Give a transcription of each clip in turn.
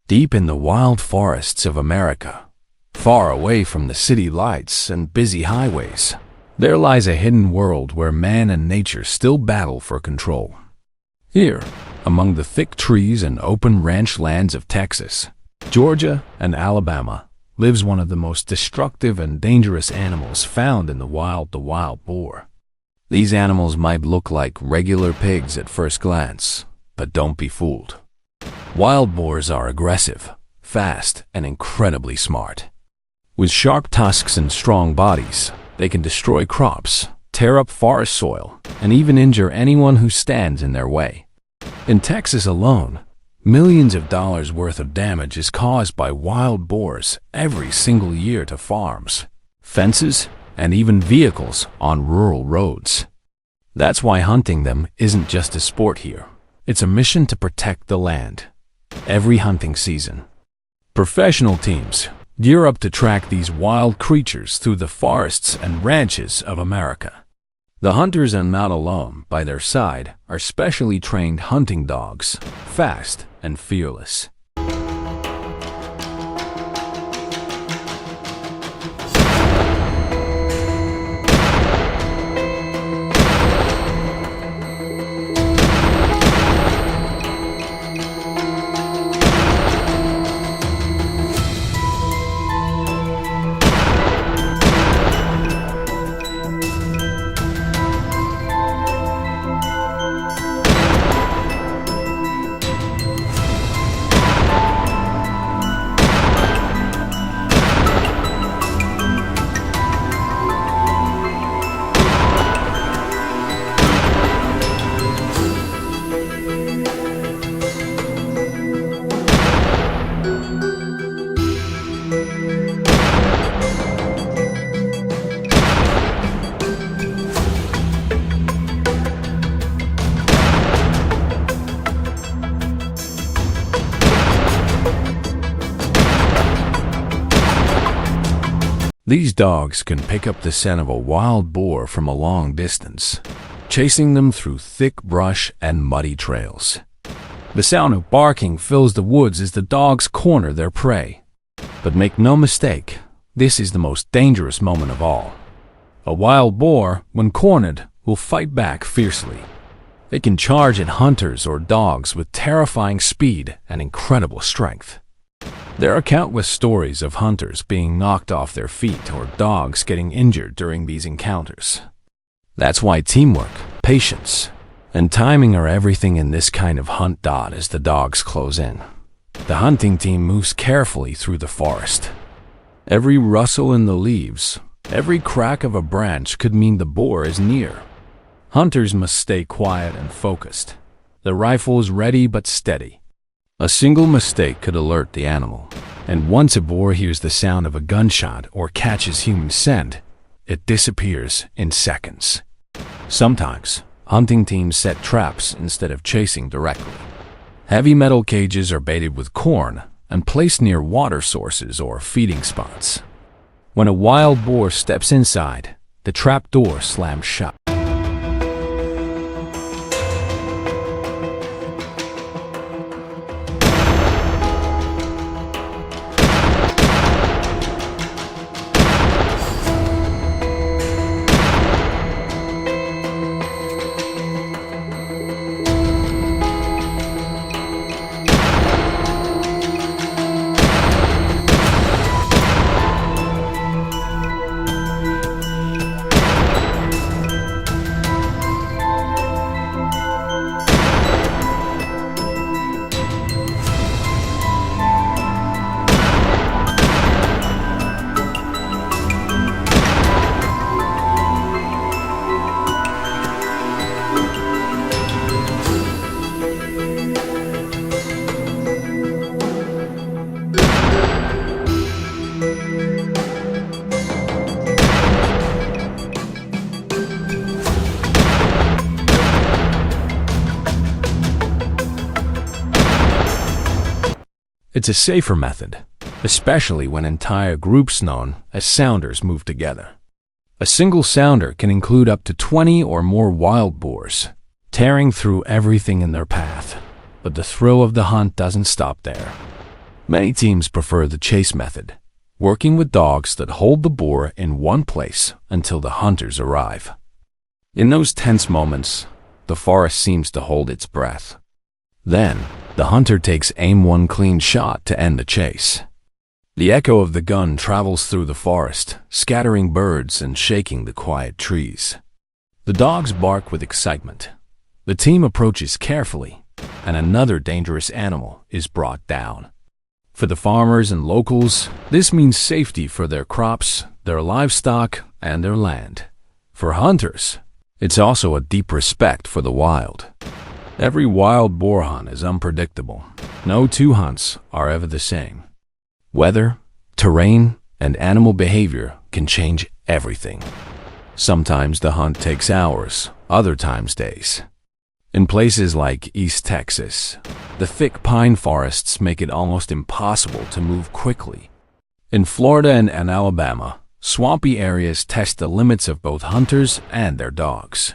Deep in the wild forests of America, far away from the city lights and busy highways, there lies a hidden world where man and nature still battle for control. Here, among the thick trees and open ranch lands of Texas, Georgia, and Alabama, lives one of the most destructive and dangerous animals found in the wild boar. These animals might look like regular pigs at first glance, but don't be fooled. Wild boars are aggressive, fast, and incredibly smart. With sharp tusks and strong bodies, they can destroy crops, tear up forest soil, and even injure anyone who stands in their way. In Texas alone, millions of dollars worth of damage is caused by wild boars every single year to farms, fences, and even vehicles on rural roads. That's why hunting them isn't just a sport here. It's a mission to protect the land. Every hunting season, professional teams gear up to track these wild creatures through the forests and ranches of America. The hunters and not alone by their side are specially trained hunting dogs, fast and fearless. These dogs can pick up the scent of a wild boar from a long distance, chasing them through thick brush and muddy trails. The sound of barking fills the woods as the dogs corner their prey. But make no mistake, this is the most dangerous moment of all. A wild boar, when cornered, will fight back fiercely. They can charge at hunters or dogs with terrifying speed and incredible strength. There are countless stories of hunters being knocked off their feet or dogs getting injured during these encounters. That's why teamwork, patience, and timing are everything in this kind of hunt. As the dogs close in, the hunting team moves carefully through the forest. Every rustle in the leaves, every crack of a branch could mean the boar is near. Hunters must stay quiet and focused, the rifles ready but steady. A single mistake could alert the animal, and once a boar hears the sound of a gunshot or catches human scent, it disappears in seconds. Sometimes, hunting teams set traps instead of chasing directly. Heavy metal cages are baited with corn and placed near water sources or feeding spots. When a wild boar steps inside, the trap door slams shut. It's a safer method, especially when entire groups known as sounders move together. A single sounder can include up to 20 or more wild boars, tearing through everything in their path. But the thrill of the hunt doesn't stop there. Many teams prefer the chase method, working with dogs that hold the boar in one place until the hunters arrive. In those tense moments, the forest seems to hold its breath. Then, the hunter takes aim one clean shot to end the chase. The echo of the gun travels through the forest, scattering birds and shaking the quiet trees. The dogs bark with excitement. The team approaches carefully, and another dangerous animal is brought down. For the farmers and locals, this means safety for their crops, their livestock, and their land. For hunters, it's also a deep respect for the wild. Every wild boar hunt is unpredictable. No two hunts are ever the same. Weather, terrain, and animal behavior can change everything. Sometimes the hunt takes hours, other times days. In places like East Texas, the thick pine forests make it almost impossible to move quickly. In Florida and Alabama, swampy areas test the limits of both hunters and their dogs.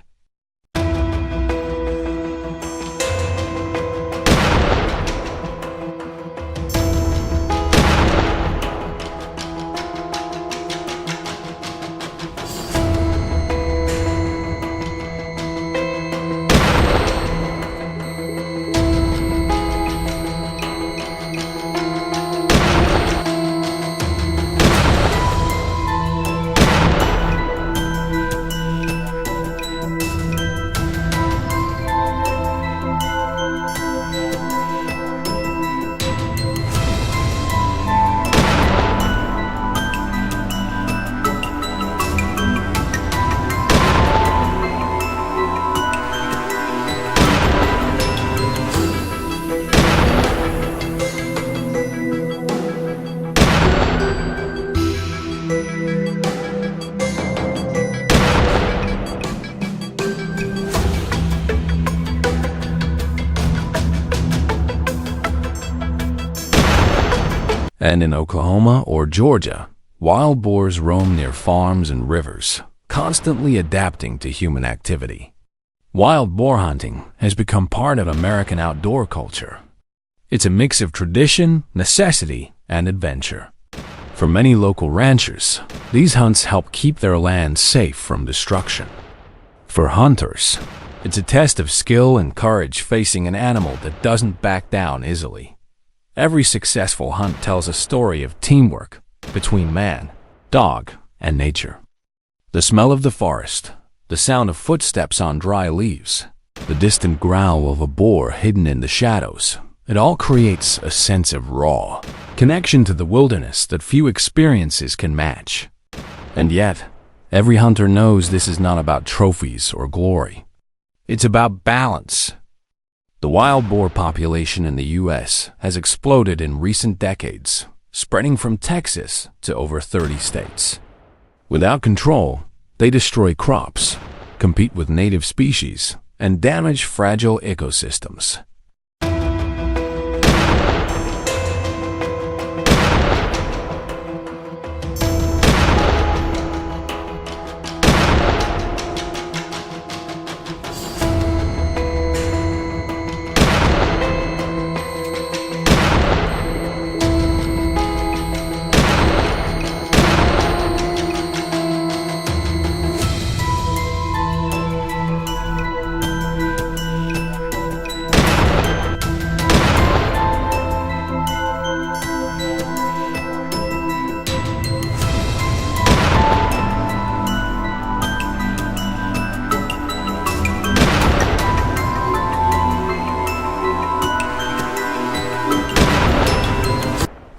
And in Oklahoma or Georgia, wild boars roam near farms and rivers, constantly adapting to human activity. Wild boar hunting has become part of American outdoor culture. It's a mix of tradition, necessity, and adventure. For many local ranchers, these hunts help keep their land safe from destruction. For hunters, it's a test of skill and courage facing an animal that doesn't back down easily. Every successful hunt tells a story of teamwork between man, dog, and nature. The smell of the forest, the sound of footsteps on dry leaves, the distant growl of a boar hidden in the shadows, it all creates a sense of raw connection to the wilderness that few experiences can match. And yet, every hunter knows this is not about trophies or glory. It's about balance. The wild boar population in the U.S. has exploded in recent decades, spreading from Texas to over 30 states. Without control, they destroy crops, compete with native species, and damage fragile ecosystems.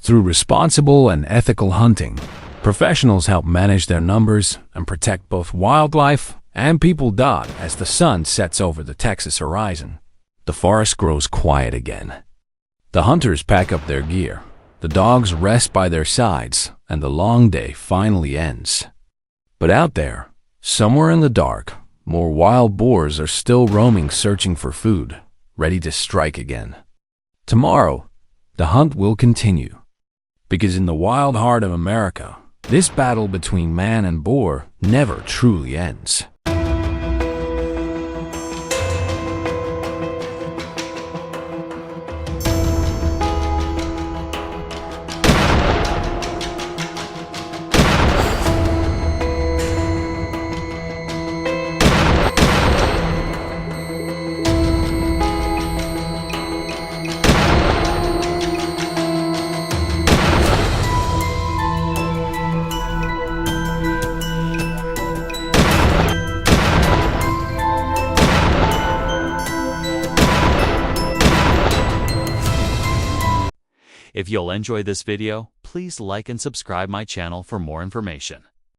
Through responsible and ethical hunting, professionals help manage their numbers and protect both wildlife and people. As the sun sets over the Texas horizon, the forest grows quiet again. The hunters pack up their gear, the dogs rest by their sides, and the long day finally ends. But out there, somewhere in the dark, more wild boars are still roaming, searching for food, ready to strike again. Tomorrow, the hunt will continue. Because in the wild heart of America, this battle between man and boar never truly ends. If you'll enjoy this video, please like and subscribe my channel for more information.